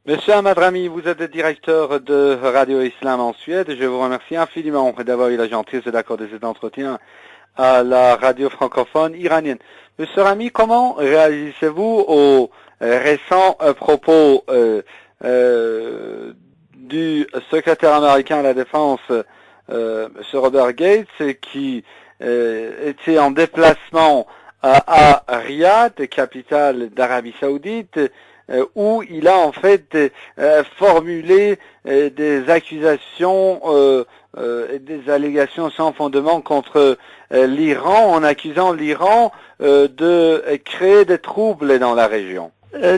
Monsieur Ahmad-Rami, vous êtes le directeur de Radio Islam en Suède. Je vous remercie infiniment d'avoir eu la gentillesse d'accorder cet entretien à la radio francophone iranienne. Monsieur Rami, comment réagissez-vous aux récents propos du secrétaire américain à la Défense, Monsieur Robert Gates, qui était en déplacement à Riyad, capitale d'Arabie Saoudite, où il a en fait formulé des accusations et des allégations sans fondement contre l'Iran, en accusant l'Iran de créer des troubles dans la région.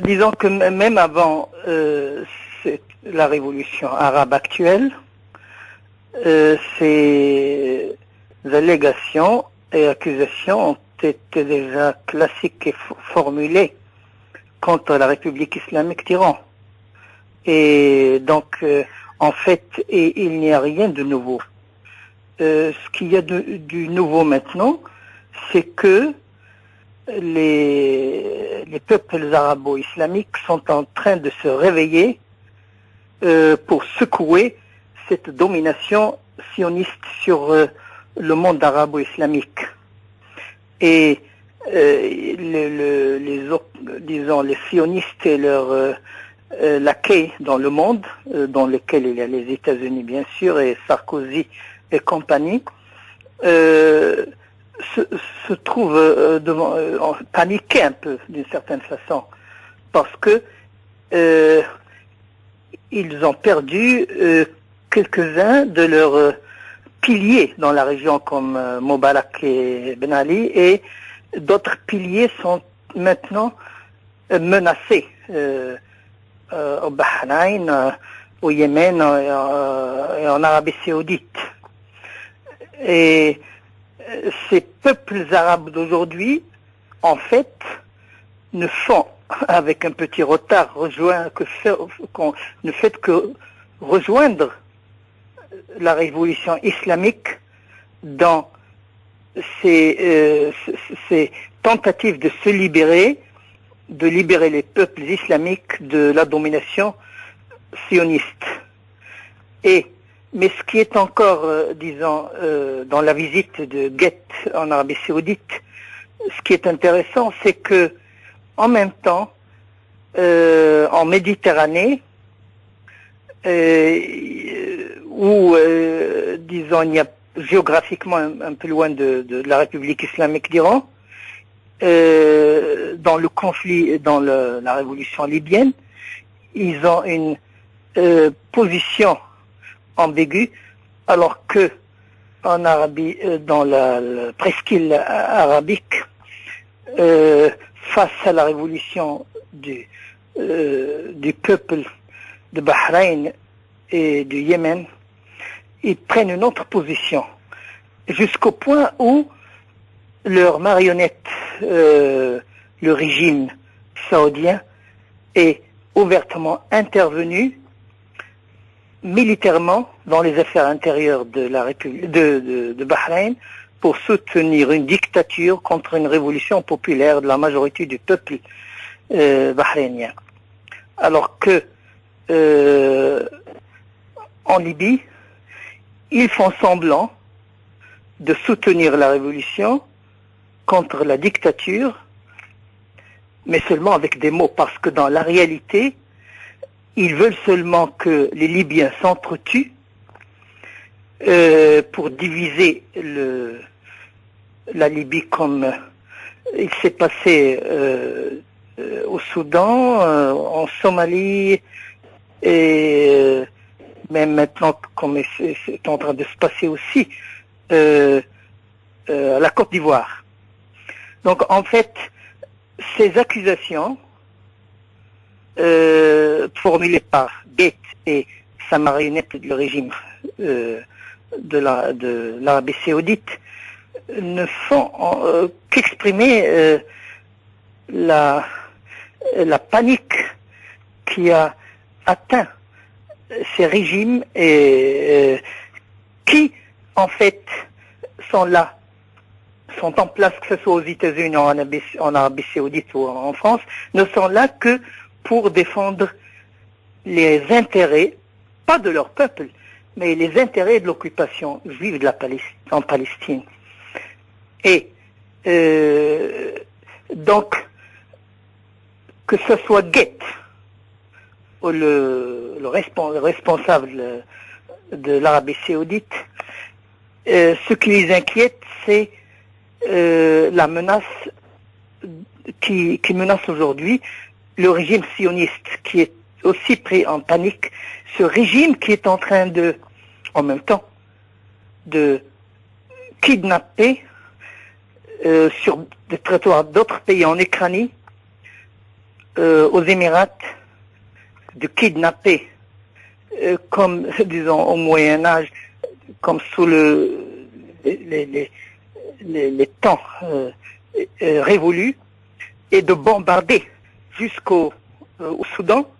Disons que même avant la révolution arabe actuelle, ces allégations et accusations ont été déjà classiques et formulées contre la République islamique d'Iran. Et donc, en fait, il n'y a rien de nouveau. Ce qu'il y a du nouveau maintenant, c'est que les peuples arabo-islamiques sont en train de se réveiller pour secouer cette domination sioniste sur le monde arabo-islamique. Et les sionistes et leurs laquais dans le monde, dans lesquels il y a les États-Unis bien sûr et Sarkozy et compagnie, se trouvent paniqués un peu d'une certaine façon parce que ils ont perdu quelques-uns de leurs piliers dans la région comme Moubarak et Ben Ali, et d'autres piliers sont maintenant menacés au Bahreïn, au Yémen et en Arabie Saoudite. Et ces peuples arabes d'aujourd'hui, en fait, ne font, avec un petit retard, ne fait que rejoindre la révolution islamique dans ces tentatives de se libérer, de libérer les peuples islamiques de la domination sioniste. Mais ce qui est encore, dans la visite de Guett en Arabie Saoudite, ce qui est intéressant, c'est que en même temps, en Méditerranée, où, il y a géographiquement un peu loin de la République islamique d'Iran, dans le conflit, dans la révolution libyenne, ils ont une position ambiguë, alors que en Arabie, dans la presqu'île arabique, face à la révolution du peuple de Bahreïn et du Yémen, ils prennent une autre position, jusqu'au point où leur marionnette, le régime saoudien, est ouvertement intervenu militairement dans les affaires intérieures de la République de Bahreïn pour soutenir une dictature contre une révolution populaire de la majorité du peuple bahreïnien. Alors que en Libye, ils font semblant de soutenir la révolution contre la dictature, mais seulement avec des mots, parce que dans la réalité, ils veulent seulement que les Libyens s'entretuent pour diviser la Libye, comme il s'est passé au Soudan, en Somalie, et même maintenant, comme c'est en train de se passer aussi à la Côte d'Ivoire. Donc en fait, ces accusations formulées par Gates et sa marionnette du régime de l'Arabie Saoudite ne font qu'exprimer la panique qui a atteint ces régimes et qui en fait sont en place, que ce soit aux États-Unis, en Arabie Saoudite ou en France, ne sont là que pour défendre les intérêts, pas de leur peuple, mais les intérêts de l'occupation juive de en Palestine. Et donc, que ce soit Guett, ou le responsable de l'Arabie Saoudite, ce qui les inquiète, c'est la menace qui menace aujourd'hui le régime sioniste, qui est aussi pris en panique. Ce régime qui est en train en même temps, de kidnapper sur des territoires d'autres pays en Ucranie, aux Émirats, de kidnapper comme, disons, au Moyen-Âge, comme sous les temps révolus, et de bombarder jusqu'au au Soudan.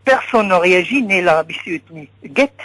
Personne n'a réagi, ni l'Arabie Saoudite, ni Guett,